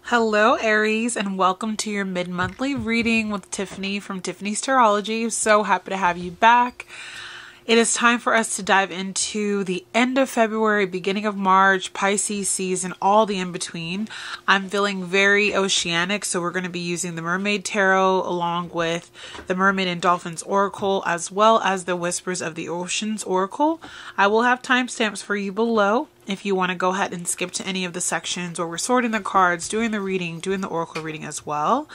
Hello Aries, and welcome to your mid-monthly reading with Tiffany from tiffanystarology. So happy to have you back. It is time for us to dive into the end of February, beginning of March, Pisces season, all the in-between. I'm feeling very oceanic, so we're going to be using the Mermaid Tarot along with the Mermaid and Dolphins Oracle, as well as the Whispers of the Oceans Oracle. I will have timestamps for you below if you want to go ahead and skip to any of the sections where we're sorting the cards, doing the reading, doing the Oracle reading as well.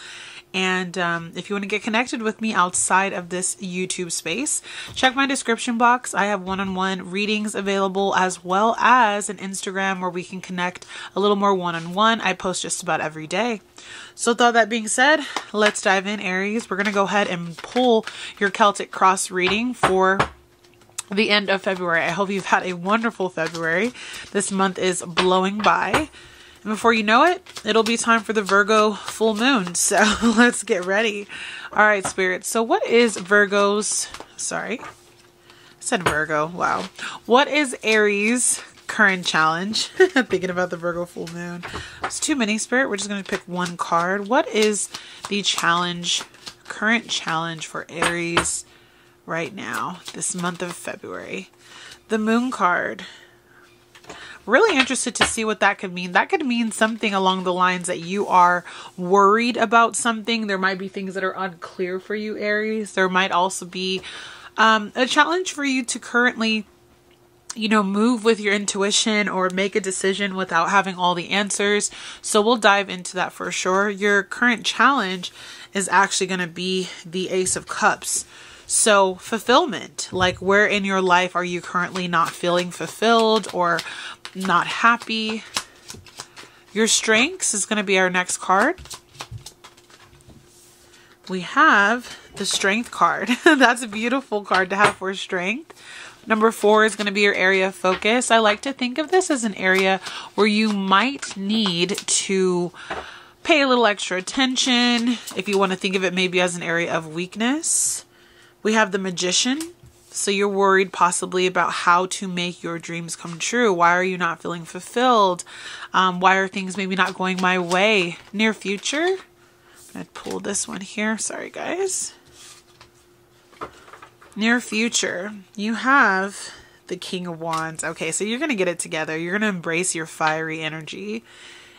And if you want to get connected with me outside of this YouTube space, check my description box. I have one-on-one readings available, as well as an Instagram where we can connect a little more one-on-one. I post just about every day. So with all that being said, let's dive in, Aries. We're going to go ahead and pull your Celtic Cross reading for the end of February. I hope you've had a wonderful February. This month is blowing by. And before you know it, it'll be time for the Virgo full moon. So let's get ready. All right, Spirit. So what is Virgo's, I said Virgo. Wow. What is Aries' current challenge? Thinking about the Virgo full moon. It's too many, Spirit. We're just going to pick one card. What is the challenge, current challenge for Aries right now, this month of February? The Moon card. Really interested to see what that could mean. That could mean something along the lines that you are worried about something. There might be things that are unclear for you, Aries. There might also be a challenge for you to currently, move with your intuition or make a decision without having all the answers. So we'll dive into that for sure. Your current challenge is actually going to be the Ace of Cups. So fulfillment, like where in your life are you currently not feeling fulfilled or not happy? Your strengths is going to be our next card. We have the Strength card. That's a beautiful card to have for strength. Number 4 is going to be your area of focus. I like to think of this as an area where you might need to pay a little extra attention. If you want to think of it maybe as an area of weakness. We have the Magician. So you're worried possibly about how to make your dreams come true. Why are you not feeling fulfilled? Why are things maybe not going my way? Near future. I'm going to pull this one here. Sorry, guys. Near future. You have the King of Wands. Okay, so you're going to get it together. You're going to embrace your fiery energy.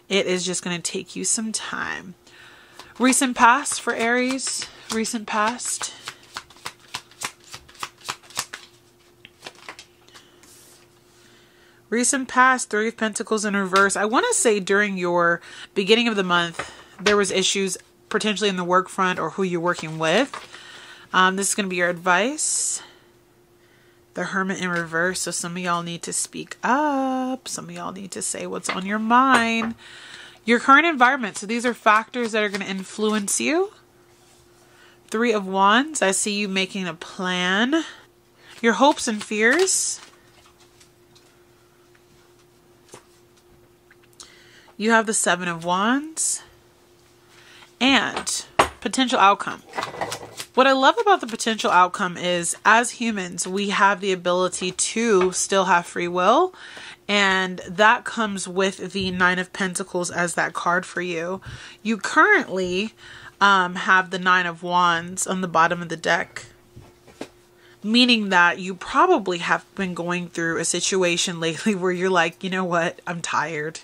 It is just going to take you some time. Recent past for Aries. Recent past. Recent past, 3 of Pentacles in reverse. I want to say during your beginning of the month, there was issues potentially in the work front or who you're working with. This is going to be your advice. The Hermit in reverse. So some of y'all need to speak up. Some of y'all need to say what's on your mind. Your current environment. So these are factors that are going to influence you. 3 of Wands. I see you making a plan. Your hopes and fears. You have the 7 of Wands and potential outcome. What I love about the potential outcome is as humans, we have the ability to still have free will. And that comes with the 9 of Pentacles as that card for you. You currently have the 9 of Wands on the bottom of the deck. Meaning that you probably have been going through a situation lately where you're like, you know what, I'm tired.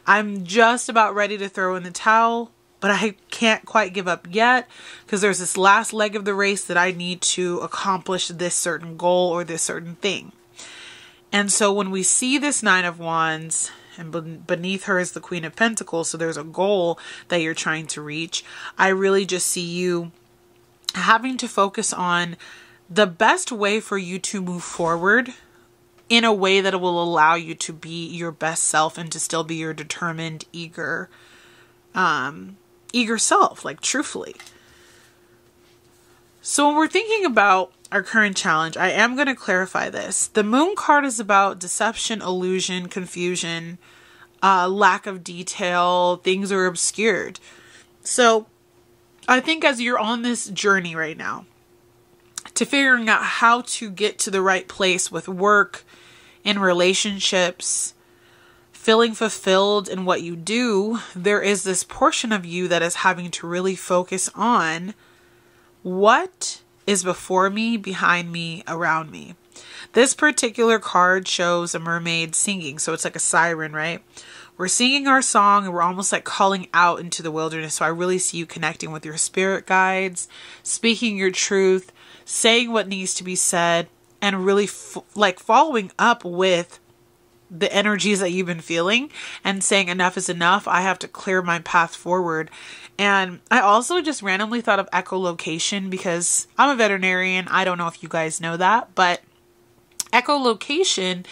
I'm just about ready to throw in the towel, but I can't quite give up yet because there's this last leg of the race that I need to accomplish this certain goal or this certain thing. And so when we see this 9 of Wands and beneath her is the Queen of Pentacles, so there's a goal that you're trying to reach, I really just see you having to focus on the best way for you to move forward in a way that will allow you to be your best self and to still be your determined, eager self, like truthfully. So when we're thinking about our current challenge, I am going to clarify this. The Moon card is about deception, illusion, confusion, lack of detail, things are obscured. So I think as you're on this journey right now, to figuring out how to get to the right place with work, in relationships, feeling fulfilled in what you do, there is this portion of you that is having to really focus on what is before me, behind me, around me. This particular card shows a mermaid singing. So it's like a siren, right? We're singing our song and we're almost like calling out into the wilderness. So I really see you connecting with your spirit guides, speaking your truth, saying what needs to be said, and really like following up with the energies that you've been feeling and saying enough is enough. I have to clear my path forward. And I also just randomly thought of echolocation because I'm a veterinarian. I don't know if you guys know that, but echolocation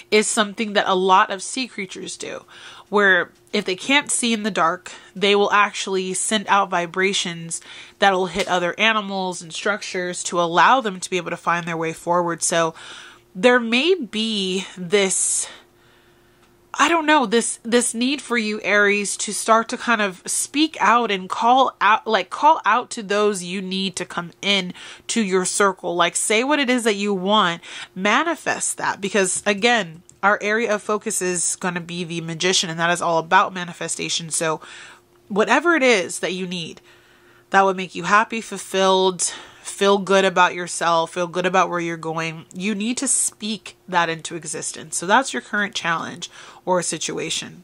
is something that a lot of sea creatures do, where if they can't see in the dark, they will actually send out vibrations that will hit other animals and structures to allow them to be able to find their way forward. So there may be this, I don't know, this need for you, Aries, to start to kind of speak out and call out to those you need to come in to your circle. Like, say what it is that you want, manifest that, because again, our area of focus is going to be the Magician, and that is all about manifestation. So whatever it is that you need that would make you happy, fulfilled, feel good about yourself, feel good about where you're going, you need to speak that into existence. So that's your current challenge or situation.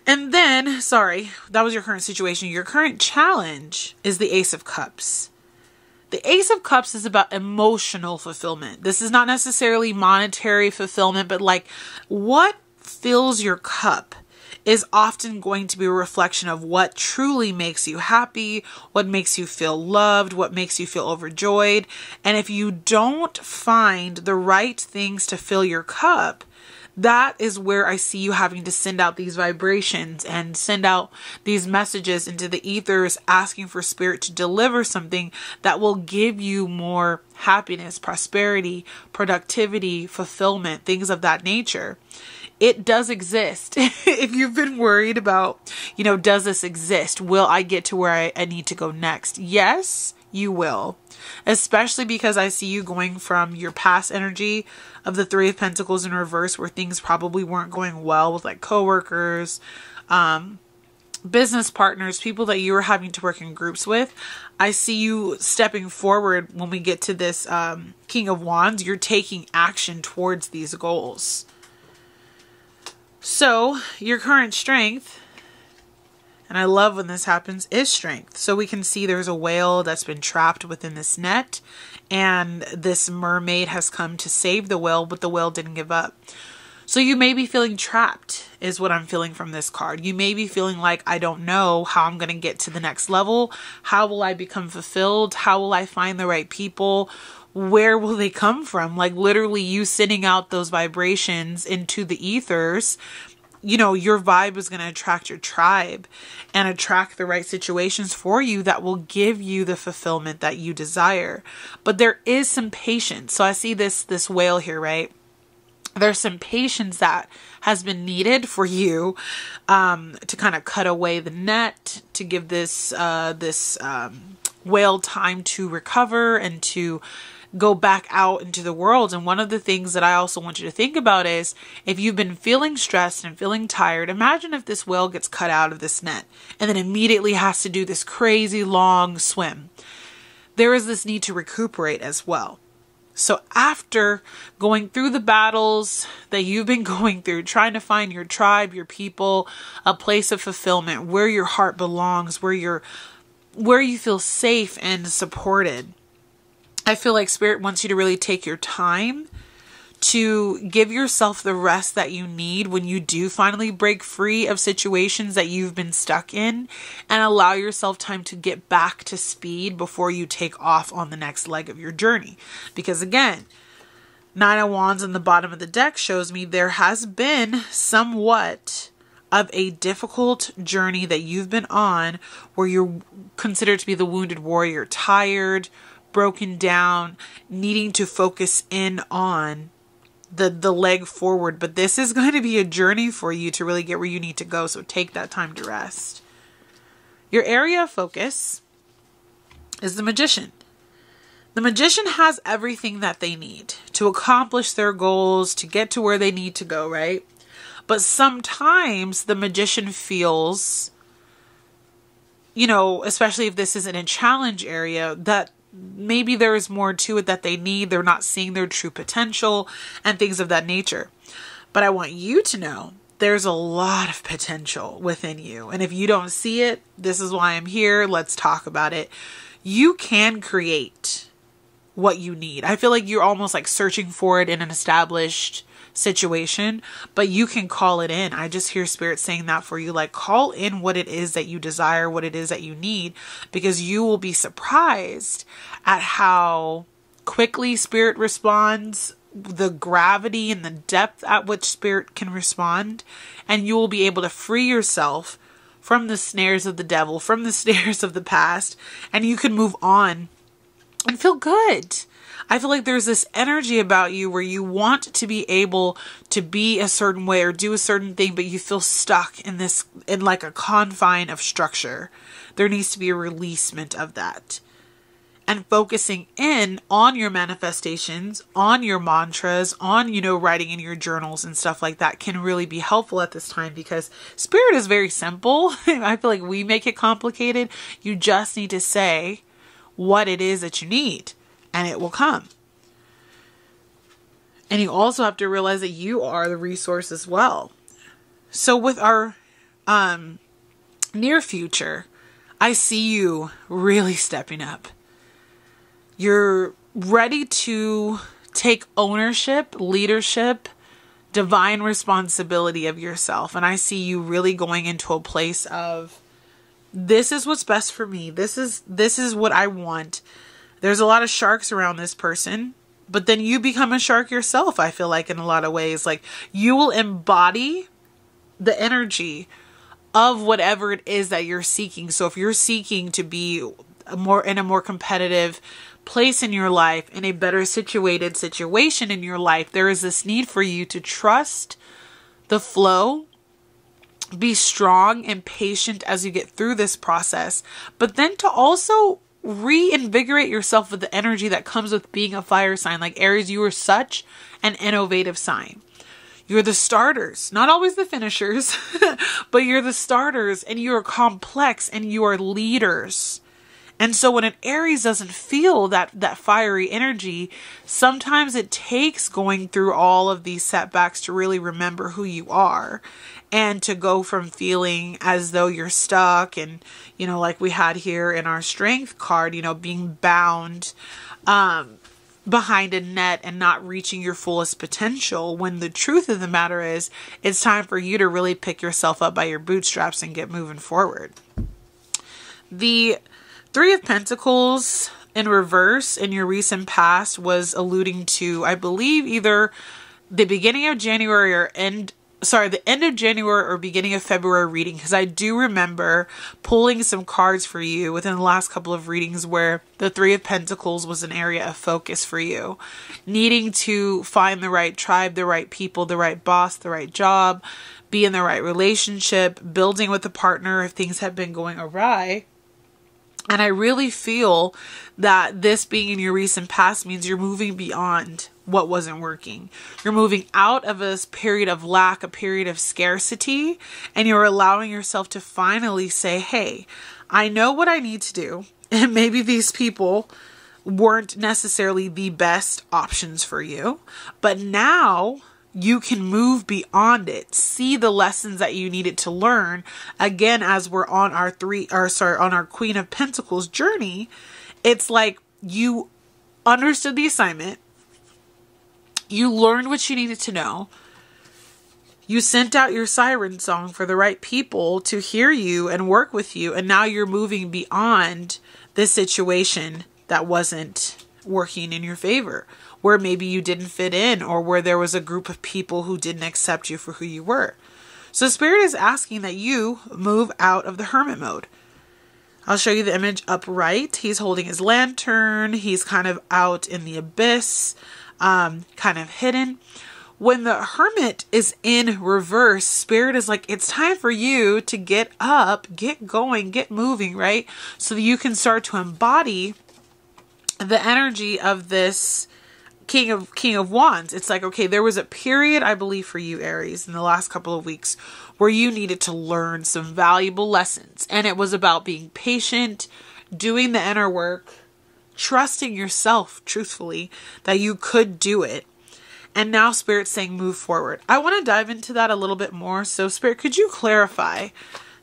And then, sorry, that was your current situation. Your current challenge is the Ace of Cups. The Ace of Cups is about emotional fulfillment. This is not necessarily monetary fulfillment, but like what fills your cup is often going to be a reflection of what truly makes you happy, what makes you feel loved, what makes you feel overjoyed. And if you don't find the right things to fill your cup, that is where I see you having to send out these vibrations and send out these messages into the ethers, asking for spirit to deliver something that will give you more happiness, prosperity, productivity, fulfillment, things of that nature. It does exist. If you've been worried about, does this exist? Will I get to where I need to go next? Yes, you will. Especially because I see you going from your past energy of the Three of Pentacles in reverse, where things probably weren't going well with like coworkers, business partners, people that you were having to work in groups with. I see you stepping forward when we get to this King of Wands. You're taking action towards these goals. So your current strength, and I love when this happens, is strength. So we can see there's a whale that's been trapped within this net, and this mermaid has come to save the whale, but the whale didn't give up. So you may be feeling trapped is what I'm feeling from this card. You may be feeling like, I don't know how I'm going to get to the next level. How will I become fulfilled? How will I find the right people? Where will they come from? Like literally you sending out those vibrations into the ethers, your vibe is going to attract your tribe and attract the right situations for you that will give you the fulfillment that you desire. But there is some patience. So I see this whale here, right? There's some patience that has been needed for you to kind of cut away the net, to give this whale time to recover and to go back out into the world. And one of the things that I also want you to think about is, if you've been feeling stressed and feeling tired, imagine if this whale gets cut out of this net and then immediately has to do this crazy long swim. There is this need to recuperate as well. So after going through the battles that you've been going through, trying to find your tribe, your people, a place of fulfillment, where your heart belongs, where you feel safe and supported, I feel like Spirit wants you to really take your time to give yourself the rest that you need when you do finally break free of situations that you've been stuck in, and allow yourself time to get back to speed before you take off on the next leg of your journey. Because again, Nine of Wands on the bottom of the deck shows me there has been somewhat of a difficult journey that you've been on, where you're considered to be the wounded warrior, tired, broken down, needing to focus in on the leg forward. But this is going to be a journey for you to really get where you need to go. So take that time to rest. Your area of focus is the Magician. The magician has everything that they need to accomplish their goals, to get to where they need to go, right? But sometimes the magician feels, you know, especially if this isn't a challenge area, that maybe there is more to it that they need. They're not seeing their true potential and things of that nature. But I want you to know there's a lot of potential within you. And if you don't see it, this is why I'm here. Let's talk about it. You can create what you need. I feel like you're almost like searching for it in an established situation, but you can call it in. I just hear Spirit saying that for you. Like, call in what it is that you desire, what it is that you need, because you will be surprised at how quickly Spirit responds, the gravity and the depth at which Spirit can respond, and you will be able to free yourself from the snares of the devil, from the snares of the past, and you can move on and feel good. I feel like there's this energy about you where you want to be able to be a certain way or do a certain thing, but you feel stuck in this, in like a confine of structure. There needs to be a releasement of that. And focusing in on your manifestations, on your mantras, on, you know, writing in your journals and stuff like that can really be helpful at this time, because Spirit is very simple. I feel like we make it complicated. You just need to say what it is that you need, and it will come. And you also have to realize that you are the resource as well. So with our near future, I see you really stepping up. You're ready to take ownership, leadership, divine responsibility of yourself. And I see you really going into a place of, this is what's best for me. This is what I want. There's a lot of sharks around this person, but then you become a shark yourself. I feel like in a lot of ways, like you will embody the energy of whatever it is that you're seeking. So if you're seeking to be in a more competitive place in your life, in a better situated situation in your life, there is this need for you to trust the flow, be strong and patient as you get through this process, but then to also reinvigorate yourself with the energy that comes with being a fire sign. Like Aries, you are such an innovative sign. You're the starters, not always the finishers, but you're the starters, and you're complex, and you are leaders. And so when an Aries doesn't feel that fiery energy, sometimes it takes going through all of these setbacks to really remember who you are, and to go from feeling as though you're stuck and, you know, like we had here in our strength card, you know, being bound behind a net and not reaching your fullest potential, when the truth of the matter is it's time for you to really pick yourself up by your bootstraps and get moving forward. The Three of Pentacles in reverse in your recent past was alluding to, I believe, either the beginning of January or the end of January or beginning of February reading, because I do remember pulling some cards for you within the last couple of readings where the Three of Pentacles was an area of focus for you, needing to find the right tribe, the right people, the right boss, the right job, be in the right relationship, building with a partner if things have been going awry. And I really feel that this being in your recent past means you're moving beyond what wasn't working. You're moving out of a period of lack, a period of scarcity, and you're allowing yourself to finally say, hey, I know what I need to do. And maybe these people weren't necessarily the best options for you, but now you can move beyond it, see the lessons that you needed to learn. Again, as we're on our Queen of Pentacles journey, it's like you understood the assignment. You learned what you needed to know. You sent out your siren song for the right people to hear you and work with you. And now you're moving beyond this situation that wasn't working in your favor, where maybe you didn't fit in, or where there was a group of people who didn't accept you for who you were. So Spirit is asking that you move out of the hermit mode. I'll show you the image up right. He's holding his lantern. He's kind of out in the abyss, kind of hidden. When the hermit is in reverse, Spirit is like, it's time for you to get up, get going, get moving, right? So that you can start to embody the energy of this King of Wands. It's like, okay, there was a period, I believe, for you, Aries, in the last couple of weeks where you needed to learn some valuable lessons. And it was about being patient, doing the inner work, trusting yourself, truthfully, that you could do it. And now Spirit's saying move forward. I want to dive into that a little bit more. So Spirit, could you clarify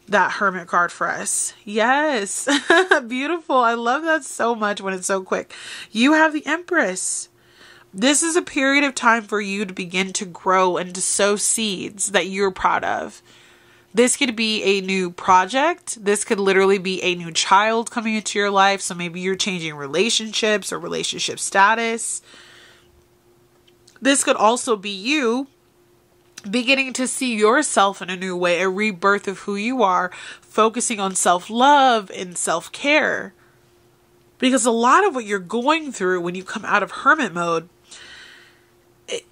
that Hermit card for us? Yes. Beautiful. I love that so much when it's so quick. You have the Empress. This is a period of time for you to begin to grow and to sow seeds that you're proud of. This could be a new project. This could literally be a new child coming into your life. So maybe you're changing relationships or relationship status. This could also be you beginning to see yourself in a new way, a rebirth of who you are, focusing on self-love and self-care. Because a lot of what you're going through when you come out of hermit mode,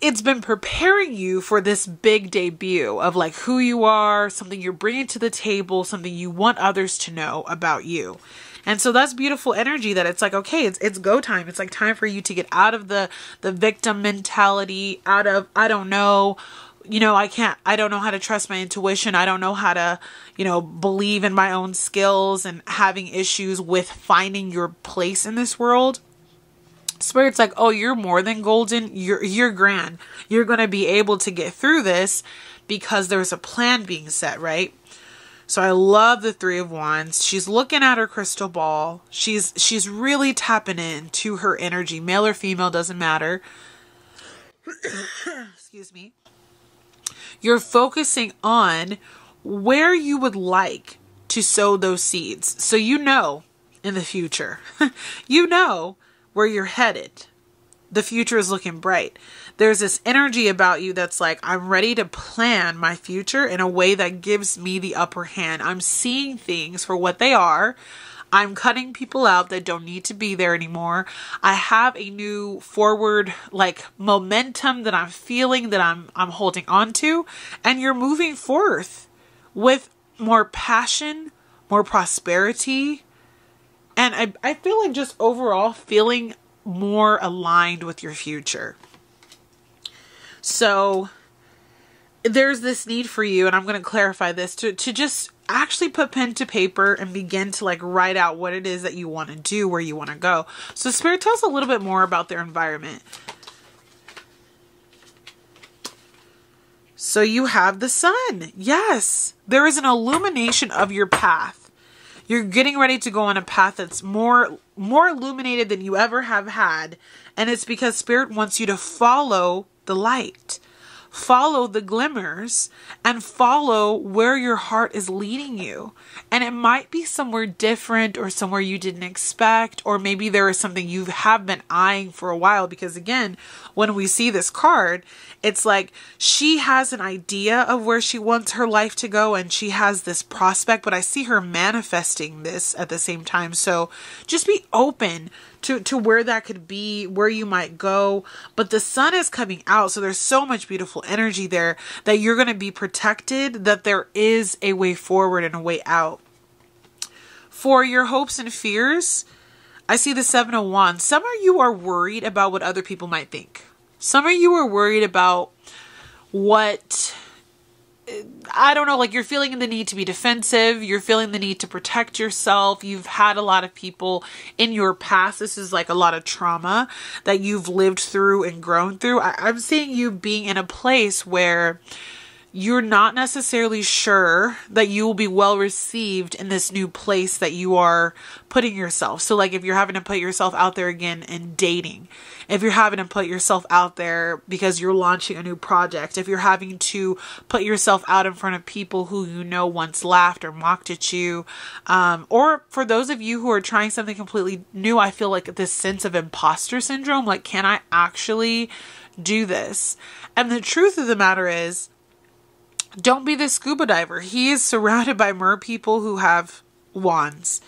it's been preparing you for this big debut of like who you are, something you're bringing to the table, something you want others to know about you. And so that's beautiful energy that it's like, okay, it's go time. It's like time for you to get out of the victim mentality, out of, I don't know, I don't know how to trust my intuition. I don't know how to, believe in my own skills, and having issues with finding your place in this world. Spirit's like, oh, you're more than golden. You're grand. You're going to be able to get through this because there's a plan being set, right? So I love the Three of Wands. She's looking at her crystal ball. She's really tapping into her energy. Male or female, doesn't matter. Excuse me. You're focusing on where you would like to sow those seeds. So in the future, where you're headed. The future is looking bright. There's this energy about you that's like, I'm ready to plan my future in a way that gives me the upper hand. I'm seeing things for what they are. I'm cutting people out that don't need to be there anymore. I have a new forward momentum that I'm feeling, that I'm holding on to, and you're moving forth with more passion, more prosperity, and I feel like just overall feeling more aligned with your future. So there's this need for you, and I'm going to clarify this, to just actually put pen to paper and begin to write out what it is that you want to do, where you want to go. So Spirit, tells a little bit more about their environment. So you have the sun. Yes, there is an illumination of your path. You're getting ready to go on a path that's more illuminated than you ever have had. And it's because Spirit wants you to follow the light. Follow the glimmers and follow where your heart is leading you. And it might be somewhere different or somewhere you didn't expect, or maybe there is something you have been eyeing for a while, because again, when we see this card, it's like she has an idea of where she wants her life to go and she has this prospect, but I see her manifesting this at the same time. So just be open to where that could be, where you might go. But the sun is coming out, so there's so much beautiful energy there that you're going to be protected, that there is a way forward and a way out. For your hopes and fears, I see the Seven of Wands. Some of you are worried about what other people might think. Some of you are worried about what, I don't know, you're feeling the need to be defensive. You're feeling the need to protect yourself. You've had a lot of people in your past. This is a lot of trauma that you've lived through and grown through. I'm seeing you being in a place where you're not necessarily sure that you will be well received in this new place that you are putting yourself. So if you're having to put yourself out there again in dating, if you're having to put yourself out there because you're launching a new project, if you're having to put yourself out in front of people who once laughed or mocked at you, or for those of you who are trying something completely new, I feel this sense of imposter syndrome. Can I actually do this? And the truth of the matter is, don't be the scuba diver. He is surrounded by mer people who have wands.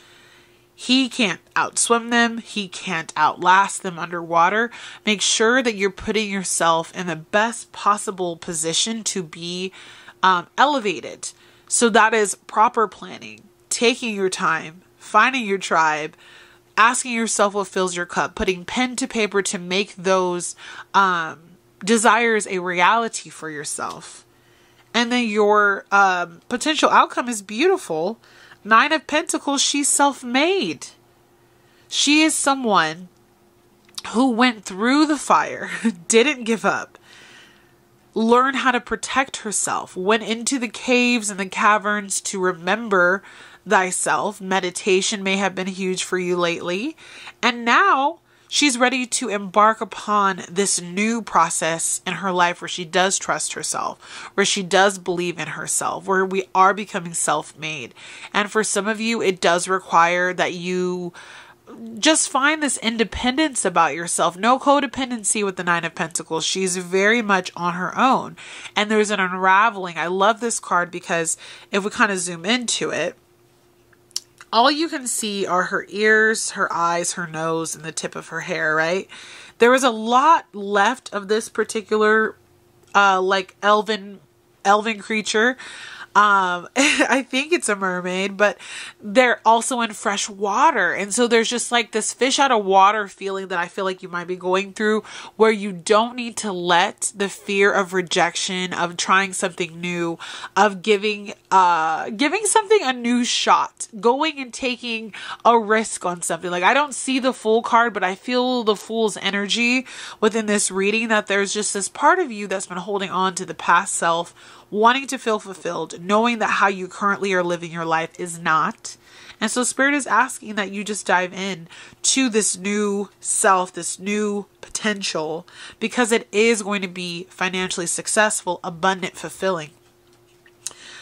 He can't outswim them. He can't outlast them underwater. Make sure that you're putting yourself in the best possible position to be elevated. So that is proper planning, taking your time, finding your tribe, asking yourself what fills your cup, putting pen to paper to make those desires a reality for yourself. And then your potential outcome is beautiful. 9 of Pentacles, she's self-made. She is someone who went through the fire, didn't give up, learned how to protect herself, went into the caves and the caverns to remember thyself. Meditation may have been huge for you lately. And now she's ready to embark upon this new process in her life where she does trust herself, where she does believe in herself, where we are becoming self-made. And for some of you, it does require that you just find this independence about yourself. No codependency with the 9 of Pentacles. She's very much on her own. And there's an unraveling. I love this card because if we kind of zoom into it, all you can see are her ears, her eyes, her nose, and the tip of her hair, right? There is a lot left of this particular like elven creature. I think it's a mermaid, but they're also in fresh water. And so there's just like this fish out of water feeling that I feel like you might be going through, where you don't need to let the fear of rejection, of trying something new, of giving something a new shot, going and taking a risk on something. Like, I don't see the Fool card, but I feel the Fool's energy within this reading, that there's just this part of you that's been holding on to the past self, wanting to feel fulfilled, knowing that how you currently are living your life is not. And so Spirit is asking that you just dive in to this new self, this new potential, because it is going to be financially successful, abundant, fulfilling.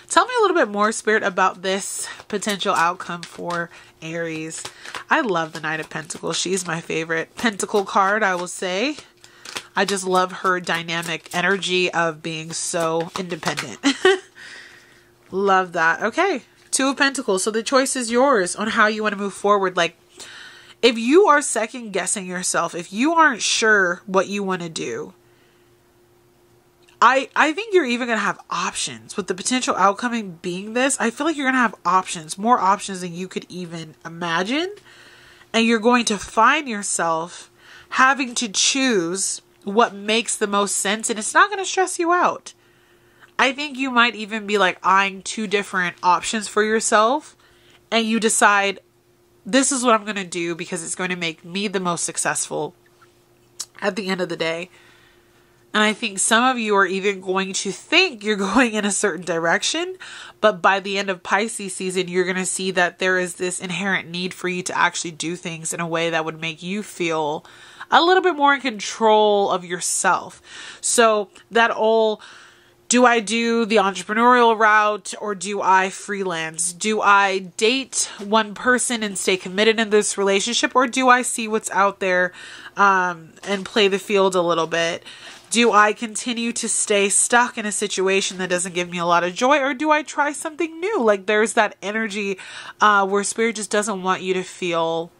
Tell me a little bit more, Spirit, about this potential outcome for Aries. I love the Knight of Pentacles. She's my favorite Pentacle card, I will say. I just love her dynamic energy of being so independent. Love that. Okay. 2 of Pentacles. So the choice is yours on how you want to move forward. Like, if you are second guessing yourself, if you aren't sure what you want to do, I think you're even going to have options. With the potential outcome being this, I feel like you're going to have options, more options than you could even imagine. And you're going to find yourself having to choose what makes the most sense, and it's not going to stress you out. I think you might even be like eyeing 2 different options for yourself, and you decide, this is what I'm going to do because it's going to make me the most successful at the end of the day. And I think some of you are even going to think you're going in a certain direction, but by the end of Pisces season, you're going to see that there is this inherent need for you to actually do things in a way that would make you feel a little bit more in control of yourself. So that all, do I do the entrepreneurial route or do I freelance? Do I date one person and stay committed in this relationship, or do I see what's out there and play the field a little bit? Do I continue to stay stuck in a situation that doesn't give me a lot of joy, or do I try something new? Like, there's that energy where Spirit just doesn't want you to feel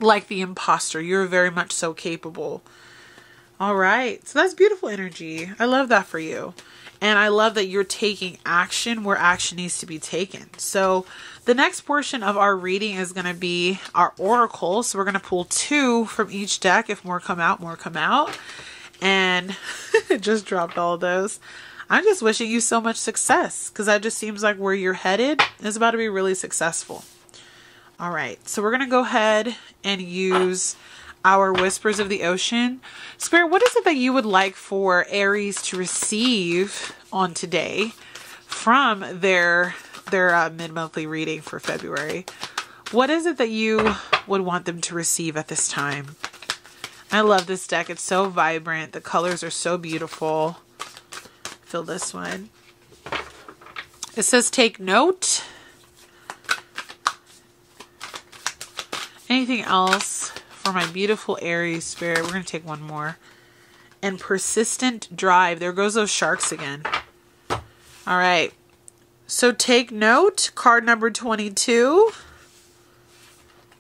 like the imposter. You're very much so capable. All right. So that's beautiful energy. I love that for you. And I love that you're taking action where action needs to be taken. So the next portion of our reading is going to be our oracle. So we're going to pull 2 from each deck. If more come out, more come out. And just dropped all of those. I'm just wishing you so much success, because that just seems like where you're headed is about to be really successful. All right, so we're going to go ahead and use our Whispers of the Ocean. Spirit, what is it that you would like for Aries to receive on today from their mid-monthly reading for February? What is it that you would want them to receive at this time? I love this deck. It's so vibrant. The colors are so beautiful. Feel this one. It says, take note. Anything else for my beautiful Aries, Spirit? We're going to take one more. And persistent drive. There goes those sharks again. All right. So take note. Card number 22.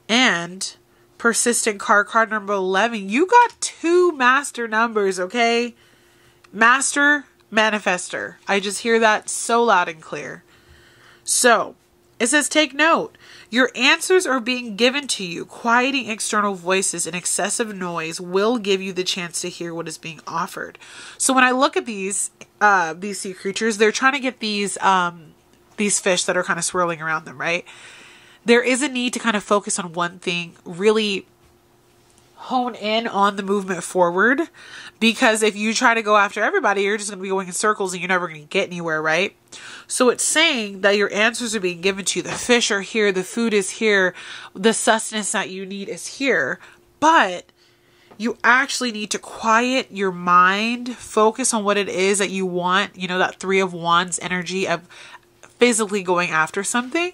And persistent card number 11. You got 2 master numbers, okay? Master, manifester. I just hear that so loud and clear. So It says, take note. Your answers are being given to you. Quieting external voices and excessive noise will give you the chance to hear what is being offered. So when I look at these sea creatures, they're trying to get these fish that are kind of swirling around them, right? There is a need to kind of focus on one thing, really hone in on the movement forward, because if you try to go after everybody, you're just going to be going in circles and you're never going to get anywhere, right? So it's saying that your answers are being given to you. The fish are here, the food is here, the sustenance that you need is here, but you actually need to quiet your mind, focus on what it is that you want, you know, that Three of Wands energy of physically going after something,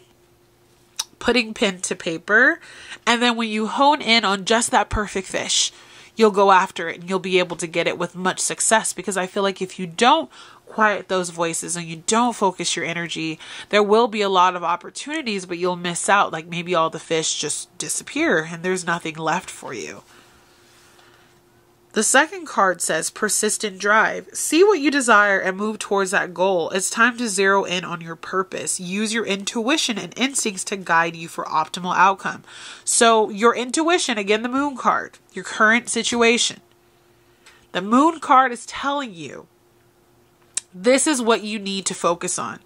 putting pen to paper, and then when you hone in on just that perfect fish, you'll go after it and you'll be able to get it with much success. Because I feel like if you don't quiet those voices and you don't focus your energy, there will be a lot of opportunities, but you'll miss out. Like maybe all the fish just disappear and there's nothing left for you. The second card says persistent drive. See what you desire and move towards that goal. It's time to zero in on your purpose. Use your intuition and instincts to guide you for optimal outcome. So your intuition, again, the moon card, your current situation. The moon card is telling you this is what you need to focus on.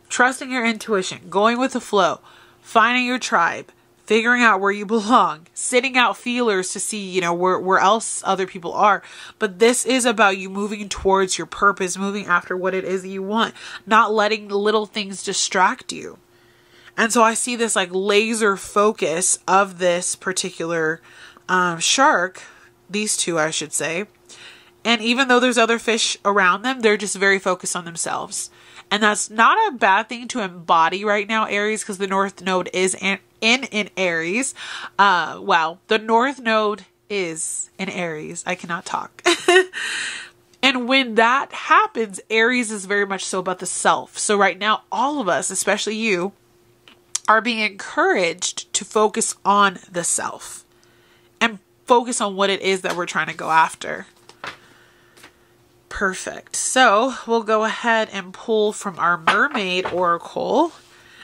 Trusting your intuition, going with the flow, finding your tribe, figuring out where you belong, sitting out feelers to see, you know, where else other people are. But this is about you moving towards your purpose, moving after what it is that you want, not letting little things distract you. And so I see this like laser focus of this particular shark, these two, I should say. And even though there's other fish around them, they're just very focused on themselves. And that's not a bad thing to embody right now, Aries, because the North Node is in Aries. Well, the North Node is in Aries. I cannot talk. And when that happens, Aries is very much so about the self. So right now, all of us, especially you, are being encouraged to focus on the self and focus on what it is that we're trying to go after. Perfect. So we'll go ahead and pull from our mermaid oracle,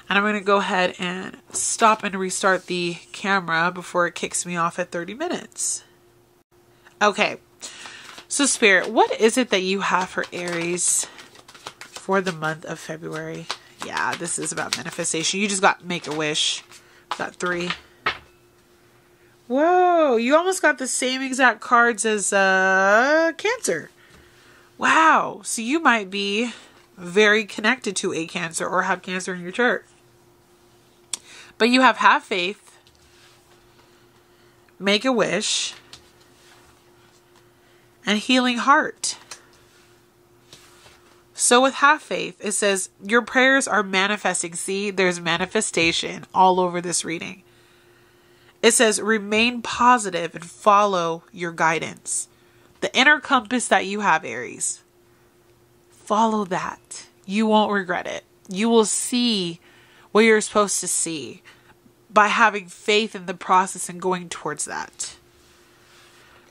and I'm going to go ahead and stop and restart the camera before it kicks me off at 30 minutes. Okay. So Spirit, what is it that you have for Aries for the month of February? Yeah, this is about manifestation. You just got make a wish. Got 3. Whoa, you almost got the same exact cards as Cancer. Wow, so you might be very connected to a Cancer or have Cancer in your chart. But you have faith, make a wish, and healing heart. So with have faith, it says your prayers are manifesting. See, there's manifestation all over this reading. It says remain positive and follow your guidance. The inner compass that you have, Aries, follow that. You won't regret it. You will see what you're supposed to see by having faith in the process and going towards that.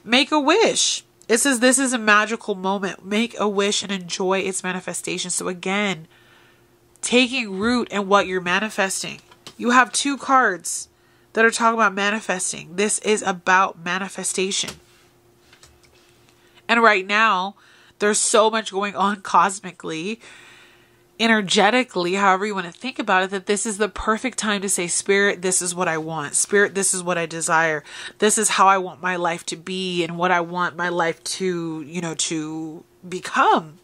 Make a wish. It says this is a magical moment. Make a wish and enjoy its manifestation. So again, taking root in what you're manifesting. You have 2 cards that are talking about manifesting. This is about manifestation. And right now, there's so much going on cosmically, energetically, however you want to think about it, that this is the perfect time to say, Spirit, this is what I want. Spirit, this is what I desire. This is how I want my life to be and what I want my life to, you know, to become.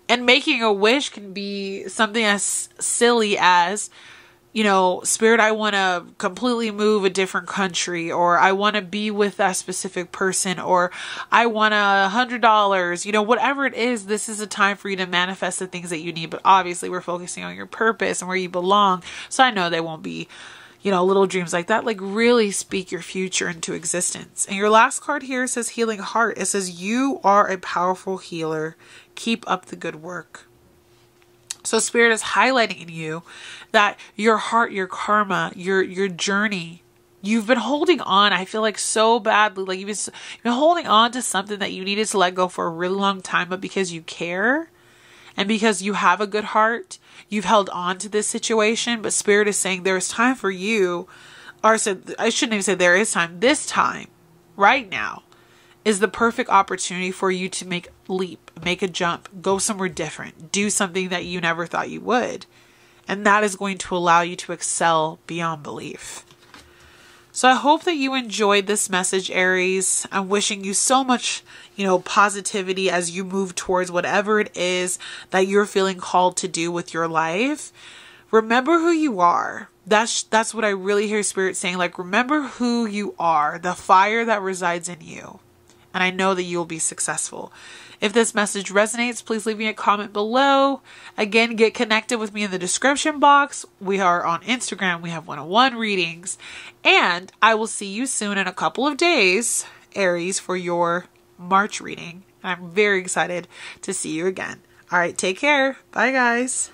And making a wish can be something as silly as, you know, Spirit, I want to completely move a different country, or I want to be with that specific person, or I want $100, you know, whatever it is, this is a time for you to manifest the things that you need. But obviously we're focusing on your purpose and where you belong. So I know they won't be, you know, little dreams like that. Like really speak your future into existence. And your last card here says healing heart. It says you are a powerful healer. Keep up the good work. So Spirit is highlighting in you that your heart, your karma, your journey, you've been holding on, I feel like so badly. Like you've been holding on to something that you needed to let go for a really long time, but because you care And because you have a good heart, you've held on to this situation, but Spirit is saying there is time for you, or I shouldn't even say there is time. This time, right now, is the perfect opportunity for you to make a leap, make a jump, go somewhere different, do something that you never thought you would. And that is going to allow you to excel beyond belief. So I hope that you enjoyed this message, Aries. I'm wishing you so much, positivity as you move towards whatever it is that you're feeling called to do with your life. Remember who you are. That's what I really hear Spirit saying. Like, remember who you are, the fire that resides in you. And I know that you will be successful. If this message resonates, please leave me a comment below. Again, get connected with me in the description box. We are on Instagram. We have one-on-one readings. And I will see you soon in a couple of days, Aries, for your March reading. I'm very excited to see you again. All right, take care. Bye, guys.